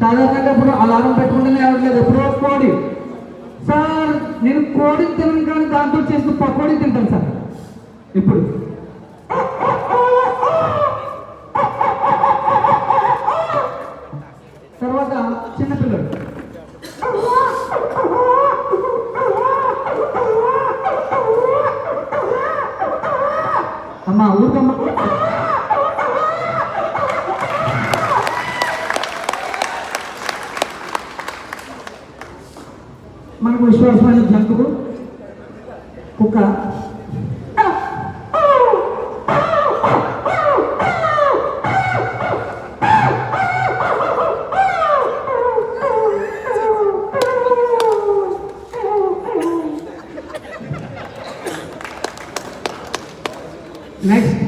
సాధారణంగా ఇప్పుడు అలారం పెట్టుకుంటేనే ఎవరు ఎప్పుడో కోడి సార్, నేను కోడి తినను కానీ దాంతో చేసిన పకోడీ తింటాను సార్. ఇప్పుడు తర్వాత చిన్నపిల్లడు అమ్మా ఊరికమ్మ మనకు విశ్వాసమైన జంతువు కుక్క. నెక్స్ట్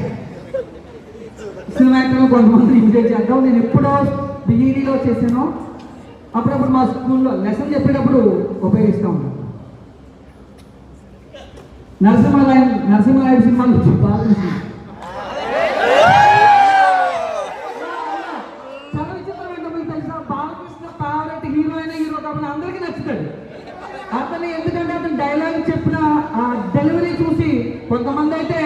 సినిమా యాక్టర్లో కొంతమంది ఇమిటేట్ చేద్దాం. నేను ఎప్పుడో బిఈడిలో చేశాను. అప్పుడప్పుడు మా స్కూల్లో లెసన్ చెప్పేటప్పుడు ఉపయోగిస్తూ ఉంటాం. నరసింహనాయుడు సినిమాలు బాగా చాలా విచిత్రం ఏంటో మీకు తెలుసా, బాలకృష్ణ ఫేవరెట్ హీరో కాబట్టి అందరికీ నచ్చుతాడు. అతను ఎందుకంటే అతను డైలాగ్ చెప్పిన ఆ డెలివరీ చూసి కొంతమంది అయితే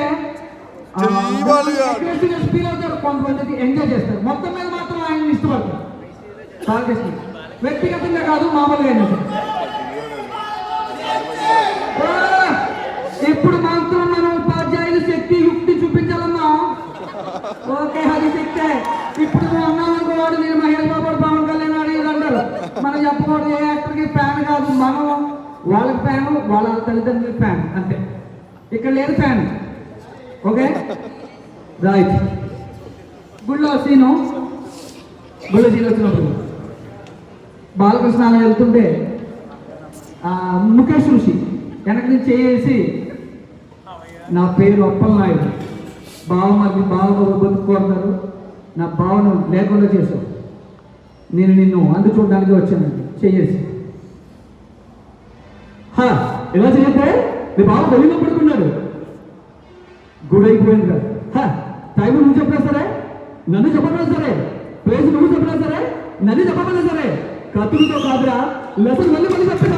ఫీల్ అవుతారు, కొంతమంది ఎంజాయ్ చేస్తారు. మొత్తం మీద మాత్రం ఆయన ఇష్టపడతారు బాలకృష్ణ. వ్యక్తిగతంగా కాదు, మామూలుగా. ఇప్పుడు మాత్రం మనం ఉపాధ్యాయుల శక్తి యుక్తి చూపించాలన్నా. ఓకే, అది శక్తే. ఇప్పుడు అన్నామనుకోవాడు నేను మహేష్ బాబు పవన్ కళ్యాణ్ అడిగేది అంటారు. మనం చెప్పకూడదు, ఏ యాక్టర్కి ఫ్యాన్ కాదు, మనం వాళ్ళకి ఫ్యాన్, వాళ్ళ తల్లిదండ్రులకి ఫ్యాన్ అంతే. ఇక్కడ లేదు ఫ్యాన్. Okay right. గుళ్ళో సీను వచ్చినప్పుడు బాలకృష్ణ వెళ్తుంటే ముఖేష్ ఋషి వెనక నుంచి చేసి, నా పేరు అప్పలనాయుడు, బావమది బావబాబు బతుకుకోరుతారు, నా బావను లేకుండా చేశావు, నేను నిన్ను అందు చూడడానికి వచ్చానండి చేసి. ఎలా చేస్తే నీ బావ గదిలో పడుకున్నాడు, గుడైపోయింది కదా. టైం నువ్వు చెప్పినా సరే, నన్ను చెప్పినా సరే, ప్లేస్ నువ్వు చెప్పినా సరే, నన్ను చెప్పకపోయినా సరే, కత్తులతో కాదురా లెసన్ మళ్ళీ చెప్పిన